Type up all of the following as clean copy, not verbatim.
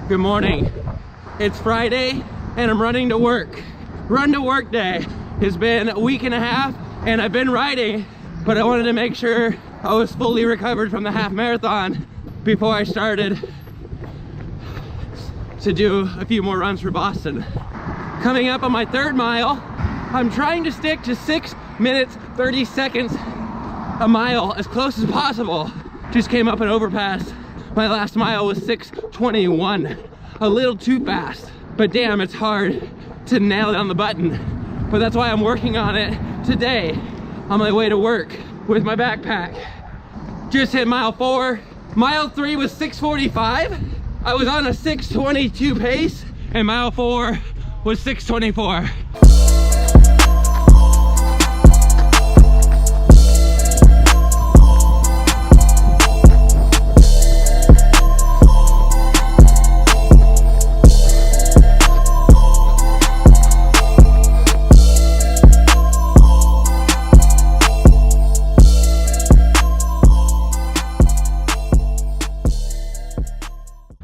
Good morning. It's Friday and I'm running to work. Run to work day. It's been a week and a half and I've been riding, but I wanted to make sure I was fully recovered from the half marathon before I started to do a few more runs for Boston. Coming up on my third mile, I'm trying to stick to 6 minutes, 30 seconds a mile as close as possible. Just came up an overpass. My last mile was 6:21, a little too fast, but damn, it's hard to nail it on the button. But that's why I'm working on it today on my way to work with my backpack. Just hit mile 4. Mile 3 was 6:45. I was on a 6:22 pace, and mile 4 was 6:24.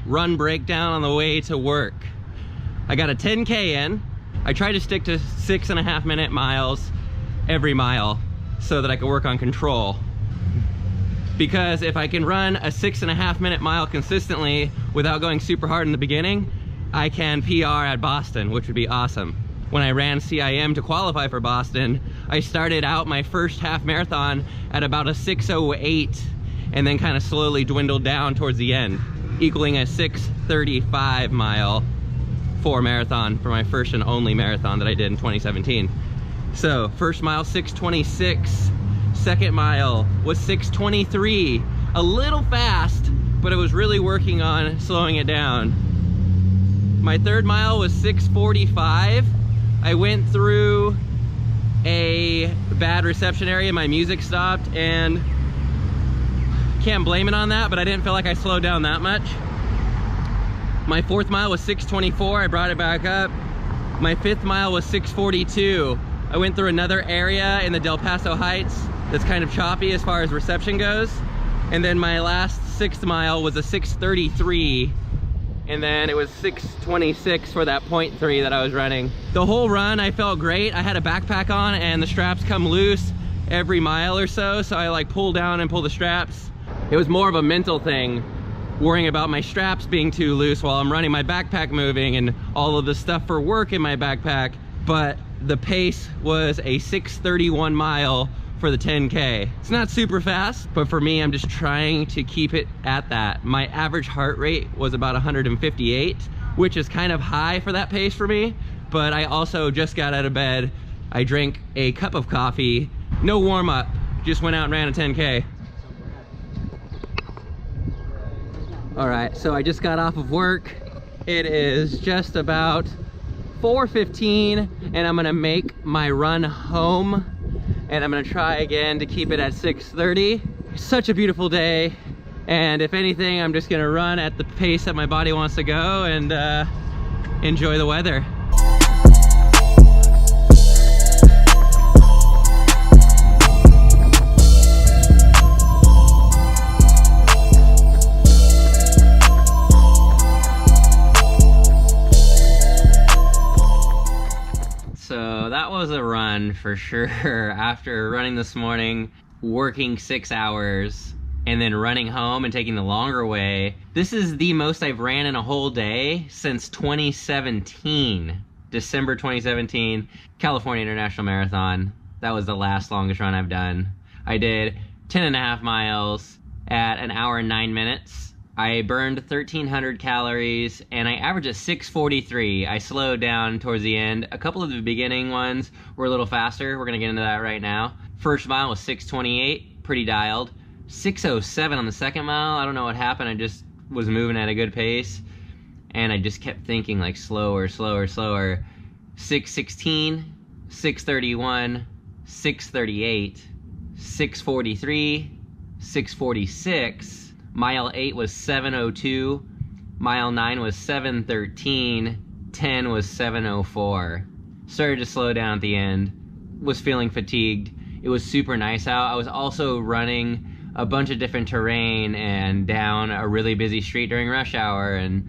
Run breakdown on the way to work. I got a 10K in. I try to stick to 6.5 minute miles every mile so that I can work on control. Because if I can run a 6.5 minute mile consistently without going super hard in the beginning, I can PR at Boston, which would be awesome. When I ran CIM to qualify for Boston, I started out my first half marathon at about a 6:08 and then kind of slowly dwindled down towards the end, equaling a 6:35 mile for marathon for my first and only marathon that I did in 2017. So first mile 6:26, second mile was 6:23, a little fast, but I was really working on slowing it down. My third mile was 6:45. I went through a bad reception area, my music stopped, and can't blame it on that, but I didn't feel like I slowed down that much. My fourth mile was 6:24, I brought it back up. My fifth mile was 6:42. I went through another area in the Del Paso Heights that's kind of choppy as far as reception goes. And then my last sixth mile was a 6:33. And then it was 6:26 for that 0.3 that I was running. The whole run, I felt great. I had a backpack on and the straps come loose every mile or so. So I like pull down and pull the straps. It was more of a mental thing, worrying about my straps being too loose while I'm running, my backpack moving and all of the stuff for work in my backpack. But the pace was a 6:31 mile for the 10K. It's not super fast, but for me, I'm just trying to keep it at that. My average heart rate was about 158, which is kind of high for that pace for me. But I also just got out of bed. I drank a cup of coffee, no warm up, just went out and ran a 10K. All right, so I just got off of work. It is just about 4:15 and I'm gonna make my run home and I'm gonna try again to keep it at 6:30. Such a beautiful day. And if anything, I'm just gonna run at the pace that my body wants to go and enjoy the weather. So that was a run for sure. After running this morning, working 6 hours, and then running home and taking the longer way. This is the most I've ran in a whole day since 2017. December 2017, California International Marathon. That was the last longest run I've done. I did 10.5 miles at an hour and 9 minutes. I burned 1,300 calories and I averaged at 6:43. I slowed down towards the end. A couple of the beginning ones were a little faster. We're gonna get into that right now. First mile was 6:28, pretty dialed. 6:07 on the second mile. I don't know what happened. I just was moving at a good pace and I just kept thinking like slower, slower, slower. 6:16, 6:31, 6:38, 6:43, 6:46. Mile 8 was 7:02, mile 9 was 7:13, 10 was 7:04. Started to slow down at the end, was feeling fatigued. It was super nice out. I was also running a bunch of different terrain and down a really busy street during rush hour, and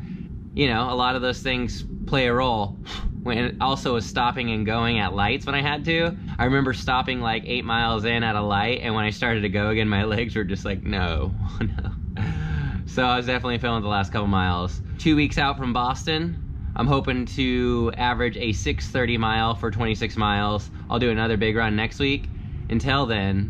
you know, a lot of those things play a role. When also was stopping and going at lights when I had to. I remember stopping like 8 miles in at a light, and when I started to go again, my legs were just like, no, no. So I was definitely feeling the last couple miles. 2 weeks out from Boston, I'm hoping to average a 6:30 mile for 26 miles. I'll do another big run next week. Until then,